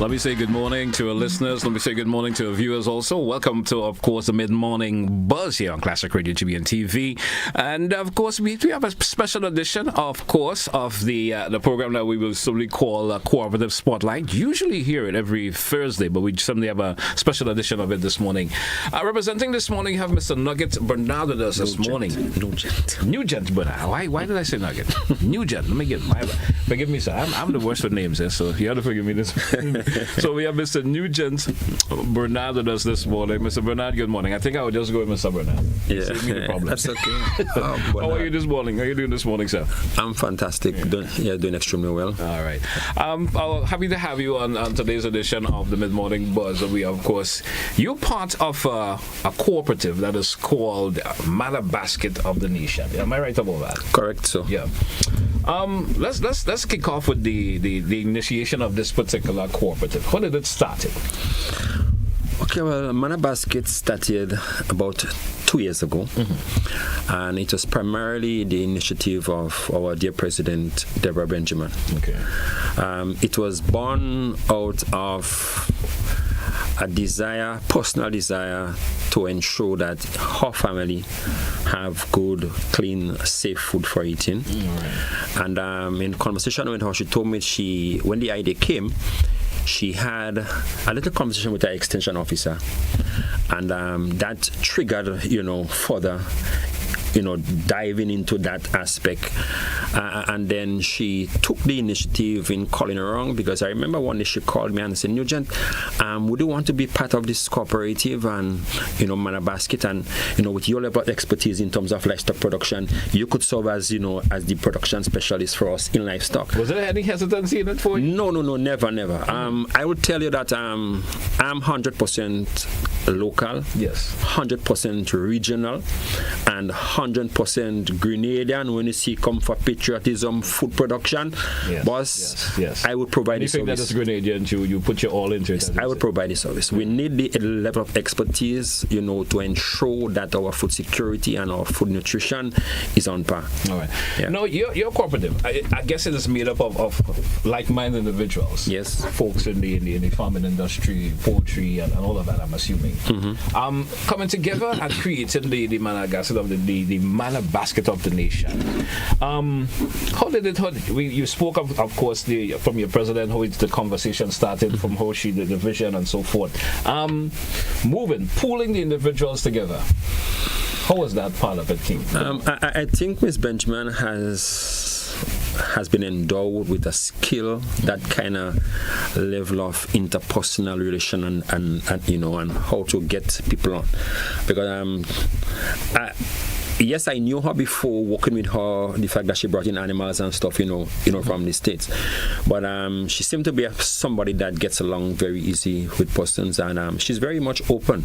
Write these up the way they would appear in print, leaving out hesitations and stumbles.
Let me say good morning to our listeners. Let me say good morning to our viewers also. Welcome to, of course, the mid-morning buzz here on Classic Radio GBN TV. And, of course, we have a special edition, of course, of the program that we will simply call Cooperatives Spotlight. Usually hear it every Thursday, but we suddenly have a special edition of it this morning. Representing this morning, you have Mr. Nugget Bernard with us this morning. Nugent Bernard. Why did I say Nugget? Nugent. Let me get forgive me, sir. I'm the worst with names, so you have to forgive me this morning. So we have Mr. Nugent Bernard with us this morning. Mr. Bernard, good morning. I think I would just go with Mr. Bernard. Yeah, save me the problem. That's okay. How are you this morning? How are you doing this morning, sir? I'm fantastic. Doing extremely well. All right. Happy to have you on today's edition of the Mid-Morning Buzz. We, of course, you're part of a cooperative that is called Manna Basket of the Nation. Am I right about that? Correct, sir. Yeah. Let's kick off with the initiation of this particular cooperative. How did it start? Okay, well, Manna Basket started about 2 years ago, and it was primarily the initiative of our dear President, Deborah Benjamin. Okay. It was born out of a personal desire to ensure that her family have good, clean, safe food for eating. Right. And in conversation with her, she told me when the idea came, she had a little conversation with her extension officer, and that triggered, further, diving into that aspect. And then she took the initiative in calling around, because I remember one day she called me and said, Nugent, would you want to be part of this cooperative and, Manna Basket, and, with your level of expertise in terms of livestock production, you could serve as, as the production specialist for us in livestock. Was there any hesitancy in it for you? No, never. I would tell you that I'm 100% local, yes, 100% regional, and 100% Grenadian when you see come for patriotism, food production. Yes, Boss, yes. I would provide the service. Anything that is Grenadian, you put your all into it. I would provide the service. We need the level of expertise, to ensure that our food security and our food nutrition is on par. All right. Yeah. No, your cooperative, I guess it is made up of like-minded individuals. Yes. Folks in the farming industry, poultry, and all of that, I'm assuming. Coming together and creating the Manna Basket of the Manna Basket of the Nation. How did it? You spoke of course, from your president, how the conversation started, from how she did the vision and so forth. Pooling the individuals together. How was that part of it, King? I think Ms. Benjamin has been endowed with a skill, that kind of level of interpersonal relation and how to get people on. Because yes, I knew her before, working with her, the fact that she brought in animals and stuff, from the States. But she seemed to be somebody that gets along very easy with persons, and she's very much open,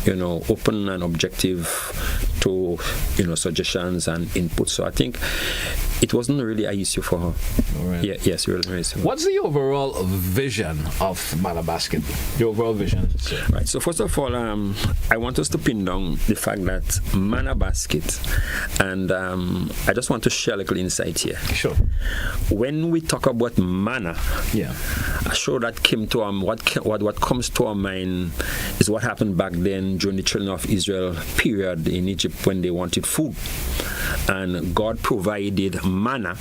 open and objective to, suggestions and input. So I think it wasn't really an issue for her. All right. Yeah, yes, really. What's the overall vision of Manna Basket? The overall vision, sir? Right. So first of all, I want us to pin down the fact that Manna Basket, and I just want to share a little insight here. Sure. When we talk about manna, I'm sure that came to what comes to our mind is what happened back then during the children of Israel period in Egypt when they wanted food, and God provided manna,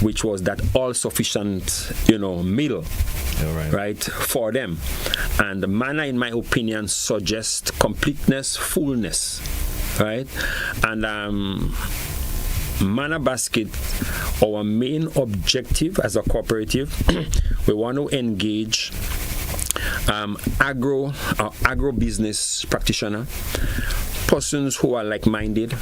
which was that all-sufficient, meal, right, for them. And manna, in my opinion, suggests completeness, fullness, right? And Manna Basket, our main objective as a cooperative, we want to engage agro-business practitioner, persons who are like-minded,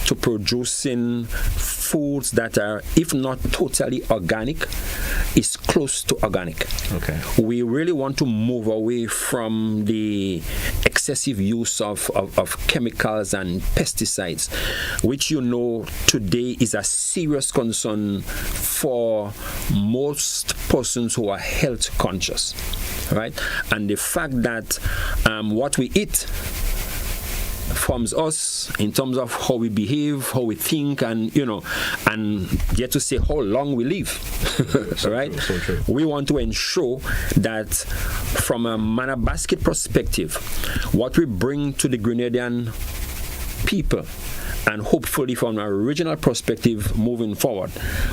to producing foods that are, if not totally organic, is close to organic. Okay. We really want to move away from the excessive use of chemicals and pesticides, which today is a serious concern for most persons who are health conscious, right? And the fact that what we eat forms us in terms of how we behave, how we think, and and yet to say how long we live. Right? So true. We want to ensure that from a manna basket perspective, what we bring to the Grenadian people, and hopefully from an original perspective moving forward,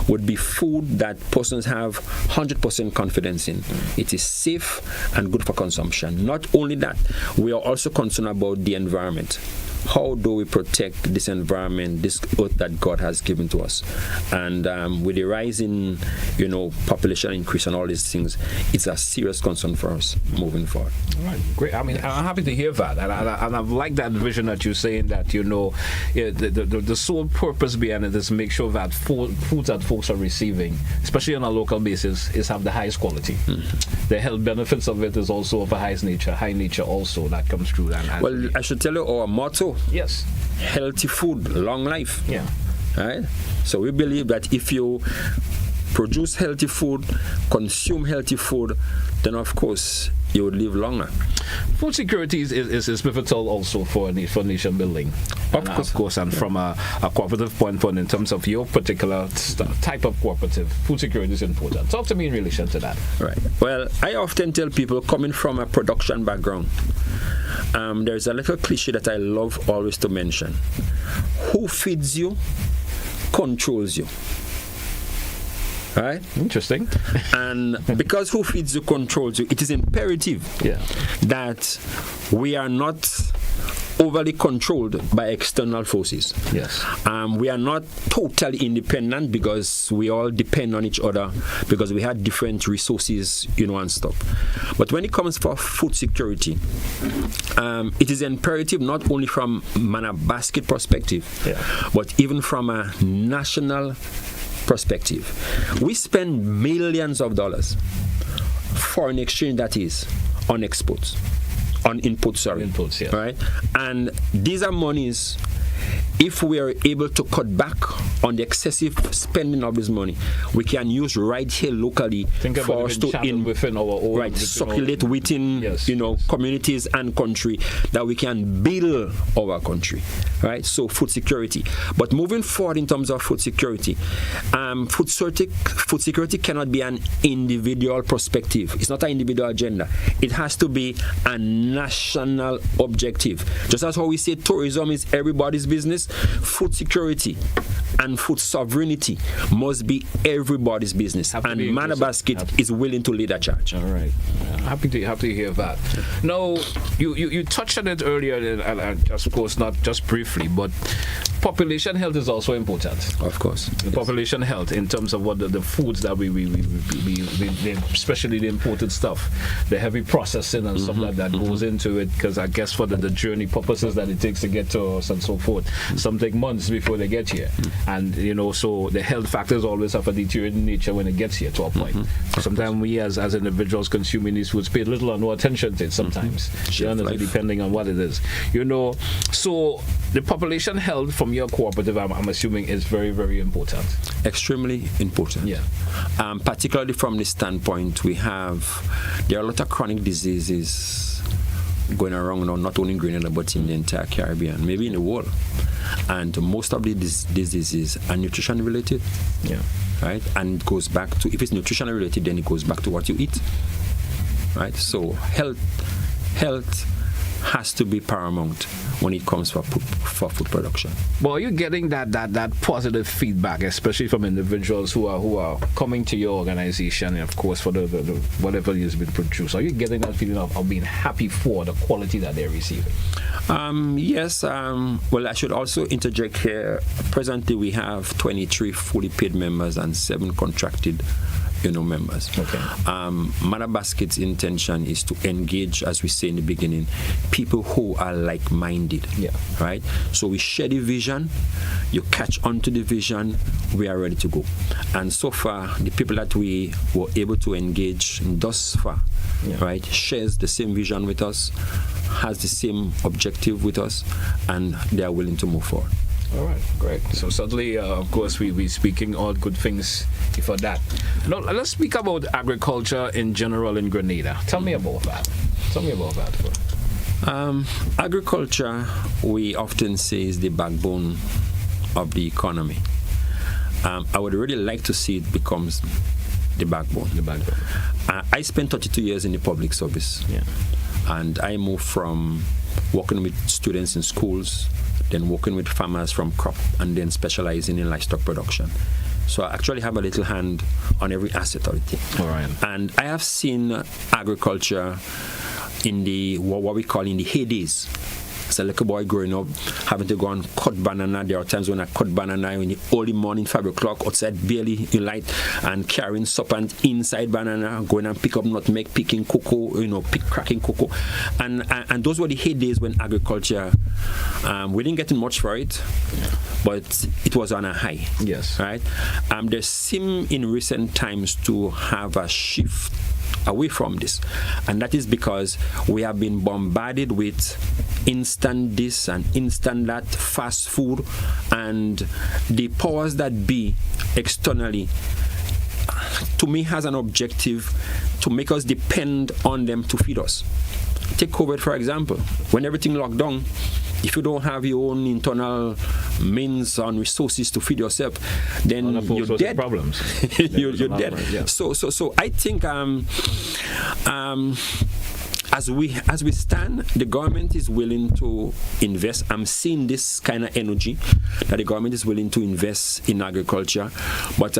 would be food that persons have 100% confidence in. It is safe and good for consumption. Not only that, we are also concerned about the environment. How do we protect this environment, this earth that God has given to us? And with the rising, population increase and all these things, it's a serious concern for us moving forward. All right, great. I mean, I'm happy to hear that, and I like that vision that you're saying that the sole purpose behind it is to make sure that foods that folks are receiving, especially on a local basis, is have the highest quality. Mm-hmm. The health benefits of it is also of a high nature also that comes through. Well, I should tell you our motto. Yes. Healthy food, long life. Yeah. Right? So we believe that if you produce healthy food, consume healthy food, then of course you would live longer. Food security is pivotal also for nation building. Of course, and from a cooperative point in terms of your particular type of cooperative, food security is important. Talk to me in relation to that. Right. Well, I often tell people coming from a production background, there's a little cliche that I love always to mention. Who feeds you controls you. Right? Interesting. And because who feeds you controls you, it is imperative that we are not overly controlled by external forces. Yes. We are not totally independent because we all depend on each other because we have different resources, and stuff. But when it comes for food security, it is imperative not only from manna basket perspective, but even from a national perspective. We spend millions of dollars, foreign exchange that is, on inputs, yes. Right? And these are monies, if we are able to cut back on the excessive spending of this money, we can use right here locally for us to within our own, circulate within communities and country, that we can build our country, right? So food security. But moving forward in terms of food security, food security cannot be an individual perspective. It's not an individual agenda. It has to be a national objective. Just as how we say tourism is everybody's business, food security and food sovereignty must be everybody's business, and Manna Basket is willing to lead that charge. All right, happy to hear that. Now, you touched on it earlier, and of course not just briefly, but population health is also important. Of course, population health in terms of what the foods that we especially the imported stuff, the heavy processing and stuff like that goes into it, because I guess for the journey purposes that it takes to get to us and so forth, some take months before they get here. And so the health factors always have a deteriorating nature when it gets here to a point. Sometimes we as individuals consuming these foods pay little or no attention to it sometimes, depending on what it is. So the population health from your cooperative, I'm assuming, is very, very important. Extremely important. Yeah. Particularly from this standpoint, there are a lot of chronic diseases going around now, not only in Grenada but in the entire Caribbean, maybe in the world. And most of these diseases are nutrition related. Yeah. Right? And it goes back to, if it's nutrition related, then it goes back to what you eat. Right? So health has to be paramount when it comes for food production. Well, are you getting that positive feedback, especially from individuals who are coming to your organization, and of course for the whatever has been produced? Are you getting that feeling of being happy for the quality that they're receiving? Yes. Well, I should also interject here. Presently, we have 23 fully paid members and 7 contracted members. Okay. Manna Basket's intention is to engage, as we say in the beginning, people who are like-minded. Yeah. Right? So we share the vision, you catch on to the vision, we are ready to go. And so far, the people that we were able to engage thus far, right, shares the same vision with us, has the same objective with us, and they are willing to move forward. All right, great. So certainly, of course, we speaking all good things for that. Now, let's speak about agriculture in general in Grenada. Tell me about that. Agriculture, we often say, is the backbone of the economy. I would really like to see it becomes the backbone. I spent 32 years in the public service. Yeah. And I moved from working with students in schools, then working with farmers from crop, and then specializing in livestock production. So I actually have a little hand on every asset of the thing. All right. And I have seen agriculture in the what we call in the heydays. As a little boy growing up, having to go and cut banana. There are times when I cut banana in the early morning, 5 o'clock, outside barely in light, and carrying serpent inside banana, going and pick up nutmeg, picking cocoa, cracking cocoa. And those were the heydays when agriculture, we didn't get much for it, but it was on a high. Yes. Right? There seem in recent times to have a shift away from this, and that is because we have been bombarded with instant this and instant that, fast food, and the powers that be externally, to me, has an objective to make us depend on them to feed us. Take COVID, for example. When everything locked down, if you don't have your own internal means and resources to feed yourself, then you're dead. Problems. you're dead. Yeah. So I think as we stand, the government is willing to invest. I'm seeing this kind of energy that the government is willing to invest in agriculture, but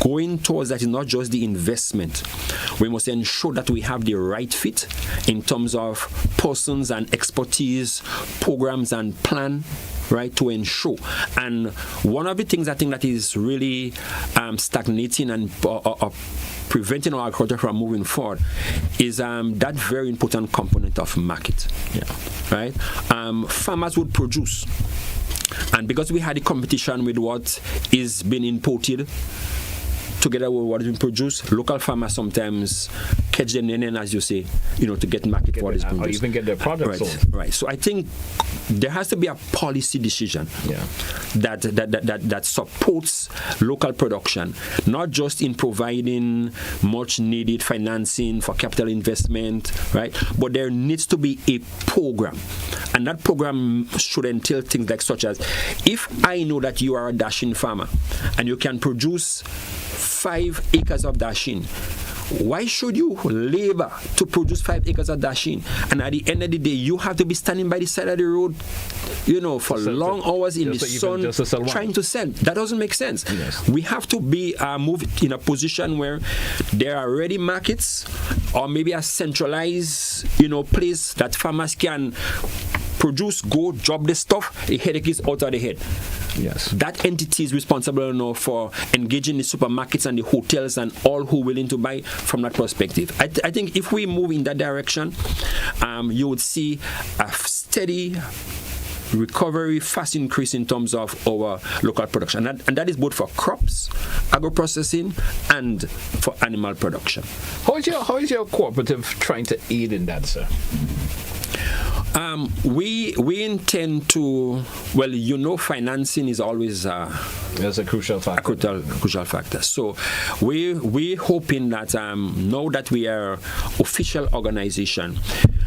going towards that is not just the investment. We must ensure that we have the right fit in terms of persons and expertise, programs and plan, right, to ensure. And one of the things I think that is really stagnating and preventing our agriculture from moving forward is that very important component of market. Yeah. Right? Farmers would produce, and because we had a competition with what is being imported together with what is being produced, local farmers sometimes catch the nene, as you say, to get market for what is produced. Or even get their products sold. Right. So I think there has to be a policy decision that supports local production, not just in providing much needed financing for capital investment, right? But there needs to be a program, and that program should entail things like such as, if I know that you are a dashing farmer and you can produce 5 acres of dashing, why should you labor to produce 5 acres of dashing? And at the end of the day, you have to be standing by the side of the road, for long hours in the sun, trying to sell. That doesn't make sense. Yes. We have to be moved in a position where there are ready markets, or maybe a centralized, place that farmers can produce, go, drop the stuff, a headache is out of the head. Yes. That entity is responsible now for engaging the supermarkets and the hotels and all who are willing to buy from that perspective. I think if we move in that direction, you would see a steady recovery, fast increase in terms of our local production. And that is both for crops, agro-processing, and for animal production. How is your cooperative trying to aid in that, sir? We intend to, financing is always that's a crucial factor. Crucial factor. So we're hoping that now that we are official organization,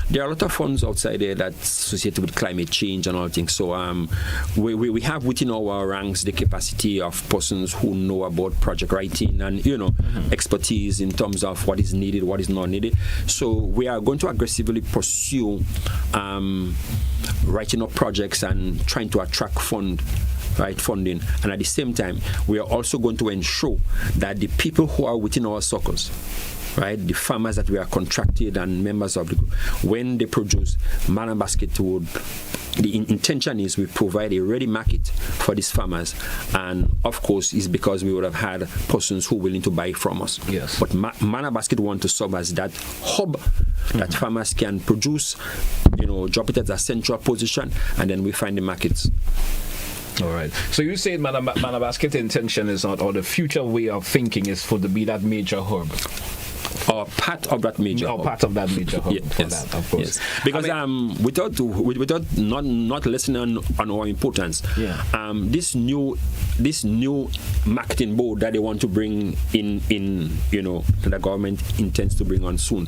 there are a lot of funds outside there that's associated with climate change and all things. So we have within our ranks the capacity of persons who know about project writing and expertise in terms of what is needed, what is not needed. So we are going to aggressively pursue writing up projects and trying to attract funding. And at the same time, we are also going to ensure that the people who are within our circles, right, the farmers that we are contracted and members of the group, when they produce, Manna Basket would, the intention is we provide a ready market for these farmers, and of course is because we would have had persons who are willing to buy from us. Yes. But Manna Basket want to serve as that hub that farmers can produce, drop it at a central position, and then we find the markets. All right. So you say Manna Basket intention is not, or the future way of thinking is for to be that major hub. or part of that major or hub. part of that major hub for that, of course. Yes. Because without not listening on our importance, this new marketing board that they want to bring in the government intends to bring on soon.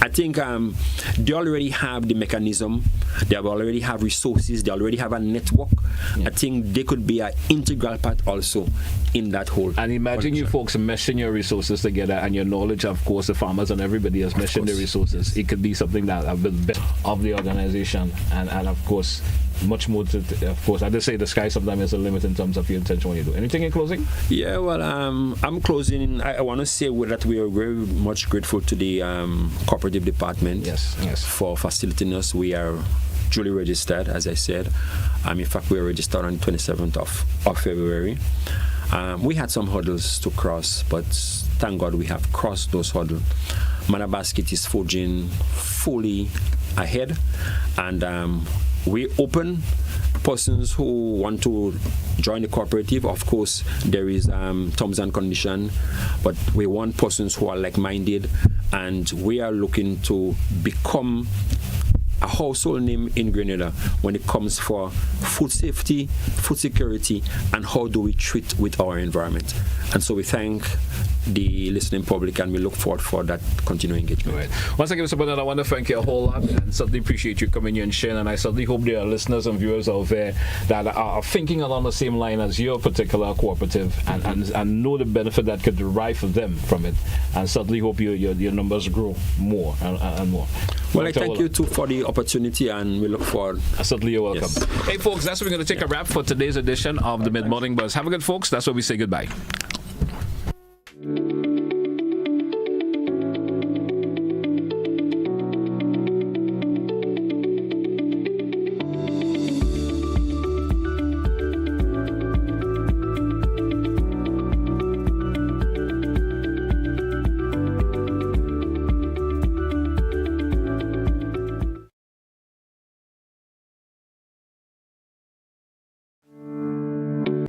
I think they already have the mechanism, they already have resources, they already have a network. I think they could be an integral part also in that whole. And imagine you folks meshing your resources together and your knowledge, of course, the farmers and everybody else meshing their resources. It could be something that a bit of the organization, and of course, much more to, of course, I just say the sky sometimes is a limit in terms of your intention when you do. Anything in closing? Yeah, well, I'm closing. I want to say that we are very much grateful to the cooperative department for facilitating us. We are duly registered, as I said. In fact, we are registered on 27th of February. We had some hurdles to cross, but thank God we have crossed those hurdles. Manabasket is forging fully ahead, and we open persons who want to join the cooperative. Of course, there is terms and conditions, but we want persons who are like-minded, and we are looking to become a household name in Grenada when it comes for food safety, food security, and how do we treat with our environment. And so we thank the listening public, and we look forward for that continuing engagement. Right. Once again, Mr. Bernard, I want to thank you a whole lot, and certainly appreciate you coming here and sharing, and I certainly hope there are listeners and viewers out there that are thinking along the same line as your particular cooperative, and know the benefit that could derive for them from it, and certainly hope your numbers grow more and more. Well, I thank you too for the opportunity, and we look forward. Certainly you're welcome. Yes. Hey folks, that's where we're going to take a wrap for today's edition of the Mid-Morning Buzz. Have a good folks. That's where we say goodbye.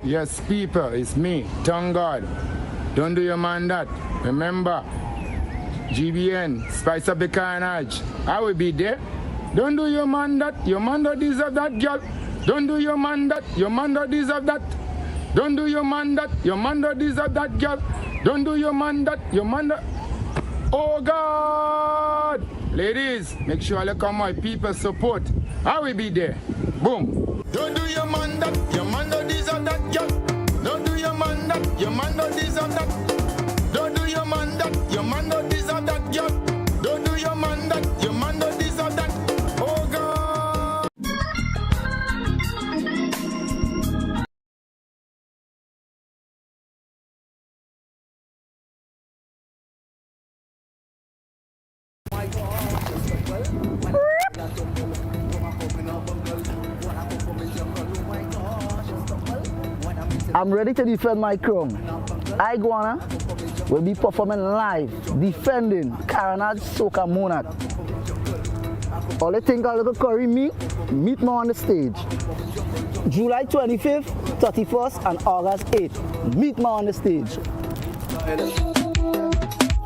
Yes, people, it's me, thank God. Don't do your man that. Remember, GBN, spice up the carnage. I will be there. Don't do your man that. Your man don't deserve that, girl. Don't do your man that. Your man don't deserve that. Don't do your man that. Your man don't deserve that, girl. Don't do your man that. Your man don't. Oh God! Ladies, make sure you come my people support. I will be there. Boom. Don't do your man that. Your man don't deserve that, girl. Don't do your man that. Your man don't deserve that. Don't do your man that. Your man don't deserve that, girl. Don't do your man that. Your man don't deserve that. Oh God! I'm ready to defend my crown. I, Guana, will be performing live, defending Carnage Soca Monarch. All you think a little curry meet me on the stage. July 25th, 31st, and August 8th. Meet me on the stage.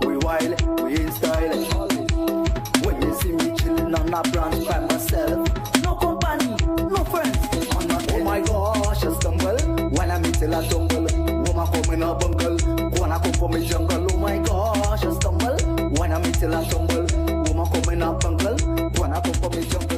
We wild, we in style. When you see me chilling on that branch by myself. No company, no friends. Oh my gosh, I stumble. When I meet till I tumble. Woman come in a bungle. Wanna come from me jungle. Oh my gosh, I stumble. When I meet till I tumble. Woman come in a bungle. Wanna come from me jungle.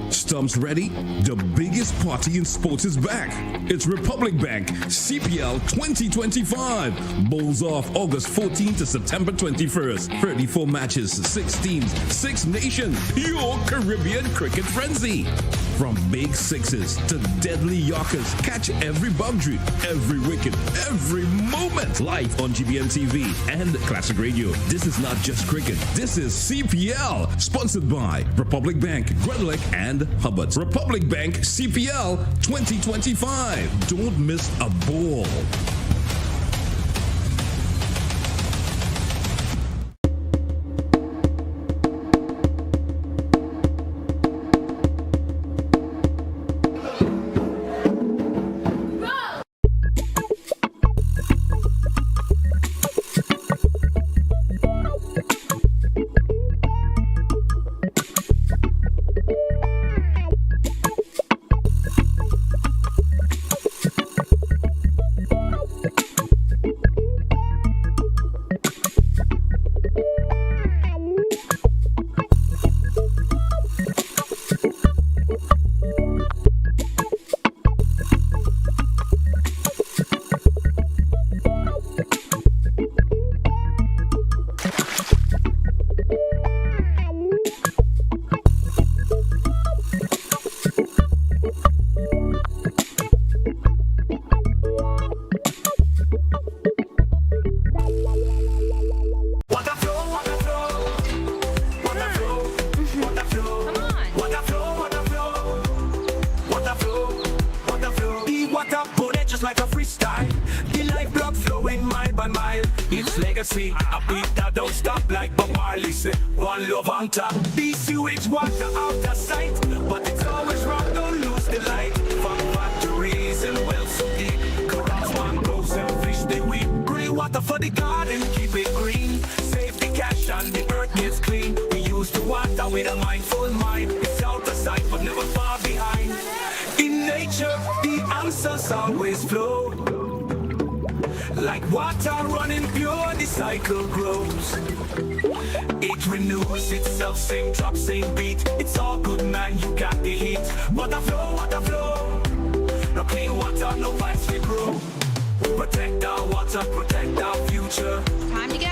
Stumps ready? The biggest party in sports is back. It's Republic Bank CPL 2025. Bowls off August 14th to September 21st. 34 matches, 6 teams, 6 nations. Pure Caribbean cricket frenzy. From big sixes to deadly yorkers, catch every boundary, every wicket, every moment. Live on GBM TV and Classic Radio. This is not just cricket. This is CPL. Sponsored by Republic Bank, Glen, and Hubbard. Republic Bank CPL 2025. Don't miss a ball. style. The lifeblood flowing mile by mile. It's legacy, a beat that don't stop like Bob Marley said. One love on top. The sewage water out of sight, but it's always wrong, don't lose the light. From factories and wells so deep, corals, mangroves and fish they weep. Grey water for the garden, keep it green. Save the cash and the earth gets clean. We use the water with a mindful mind. It's out of sight but never far behind. In nature, the answers always flow. Like water running pure, the cycle grows. It renews itself, same drop, same beat. It's all good, man, you got the heat. Water flow. No clean water, no pipes we grow. Protect our water, protect our future. Time to go.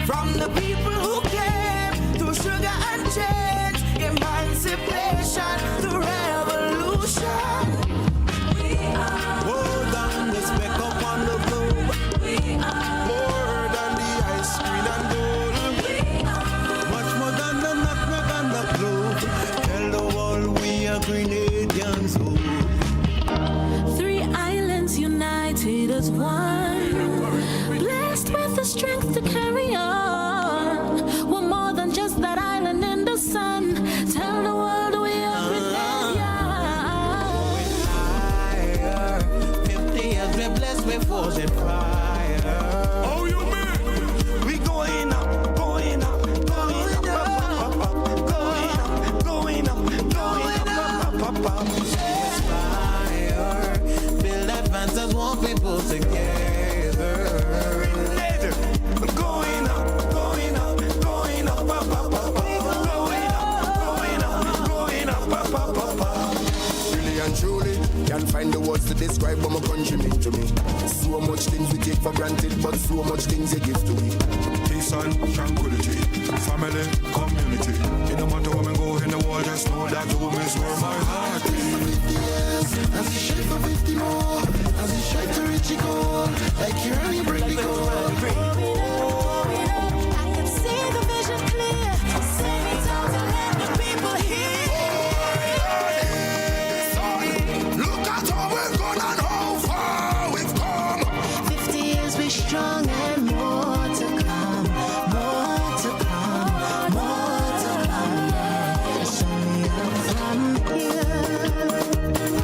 From the people who came through sugar and change, emancipation, the revolution. We are. Hold on, let's back up on the globe. We are. More than the ice cream and gold. We are. Much more than the nutmeg and the clove. Tell the world we are Grenadians. Oh. 3 islands united as one. Blessed with the strength to carry on. We're more than just that island in the sun. Tell the world we are Grenadians. 50 years we're blessed with force and fire. people together. Going up, going up, going up, up, up, up, up. Going up, going up, up, up, up, up. Really and truly, can't find the words to describe what my country mean to me. So much things we take for granted, but so much things they give to me. Peace and tranquility, family, community. In no matter where we go in the world, just know that home is where my heart is. 50 years, as he strive for 50 more, as he strive to reach a goal, like you really bring the goal. I can see the vision clear. Sing it out to let the people hear. Look at how we've gone and how far we've come. 50 years we strong and more to come. More to come. More to come. It's only up from here.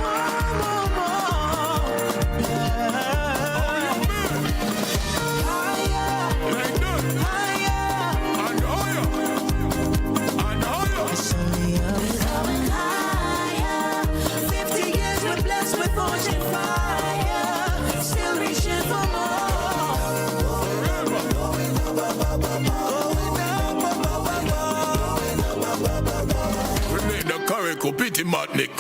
More, more. It's only up. Coming higher. 50 years we're blessed with ocean fire. Still reaching for We made the Carico Pity Matnik.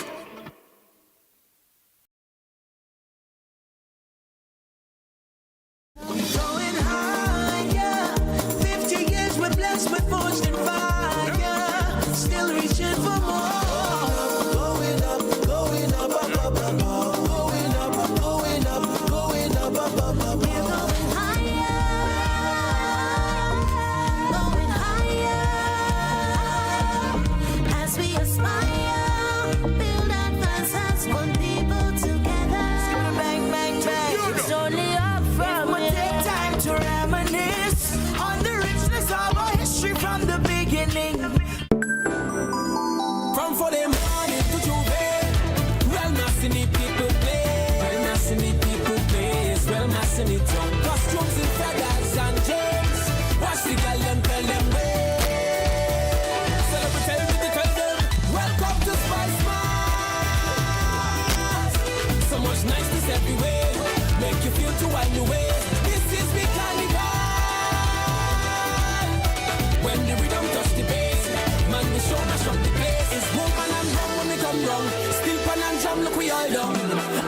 Going higher. 50 years we're blessed with ocean fire. Still reaching for more. Going up, going up, up, up, up, up. Going up, going up, going up, up, up, up. We're going higher. Going higher. As we aspire, build advances, one people together. Bang, bang, bang. It's only up from here. Take time to reminisce on the richness of our history from the beginning. From for them morning to Juve. Well, not seeing the people play. Well, not seeing the people play. Well, not seeing it done. Costumes in feathers and james. Watch the girl and tell them way. Celebrate, tell them. Welcome to Spice Mars. So much niceness everywhere. Make you feel to wind your way. This is the carnival. When the rhythm touch the bass, man, we show mash up the place. It's woman and rum when we come wrong. Still pan and jam, look we all done.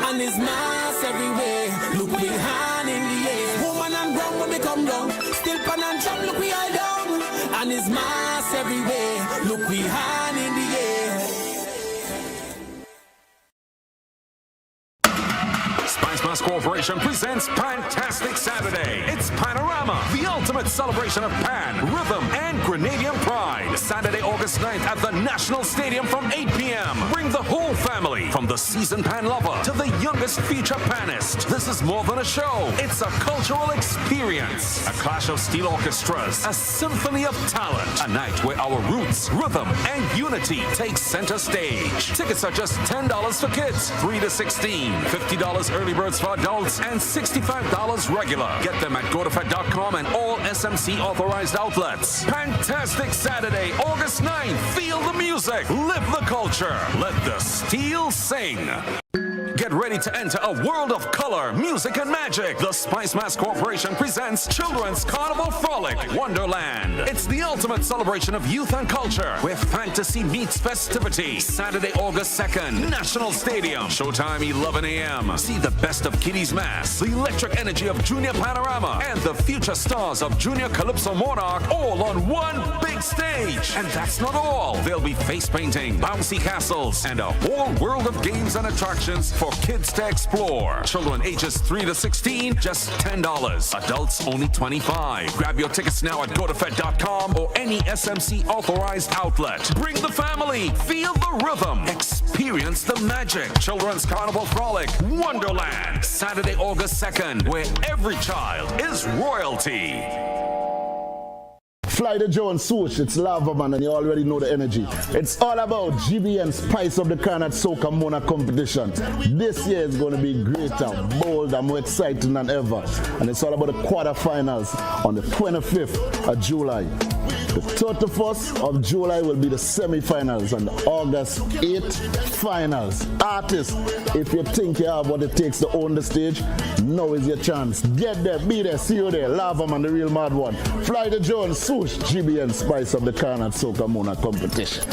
And it's mass everywhere. Look we hand in the air. Woman and rum when we come wrong. Still pan and jam, look we all done. And it's mass everywhere. Look we hand in the air. Spice Mass Corporation presents Fantastic Saturday. It's Panorama, the ultimate celebration of Pan, rhythm, and Grenadian pride. Saturday, August 9th at the National Stadium from 8 p.m. Bring the whole family, from the seasoned Pan lover to the youngest future Panist. This is more than a show. It's a cultural experience. A clash of steel orchestras, a symphony of talent. A night where our roots, rhythm, and unity take center stage. Tickets are just $10 for kids, 3 to 16, $50 early birds for adults, and $65 regular. Get them at GoToFed.com and all SMC authorized outlets. Fantastic Saturday, August 9th. Feel the music, live the culture. Let the steel sing. Get ready to enter a world of color, music, and magic. The Spice Mass Corporation presents Children's Carnival Frolic Wonderland. It's the ultimate celebration of youth and culture, where fantasy meets festivity. Saturday, August 2nd, National Stadium. Showtime 11 a.m. See the best of Kiddies Mass, the electric energy of Junior Panorama, and the future stars of Junior Calypso Monarch, all on one big stage. And that's not all. There'll be face painting, bouncy castles, and a whole world of games and attractions for kids to explore. Children ages 3 to 16, just $10. Adults only $25. Grab your tickets now at GoToFed.com or any SMC authorized outlet. Bring the family, feel the rhythm, experience the magic. Children's Carnival Frolic Wonderland, Saturday, August 2nd, where every child is royalty. Fly the Jones, swoosh, it's Lava Man, and you already know the energy. It's all about GBN Spice of the Carnage Soca Mona competition. This year is going to be greater, bolder, more exciting than ever. And it's all about the quarterfinals on the 25th of July. The 31st of July will be the semi-finals and the August 8th finals. Artists, if you think you have what it takes to own the stage, now is your chance. Get there, be there, see you there. Lava Man, the real mad one. Fly the Jones, swoosh, GBN Spice of the Carnage Soca Mona competition.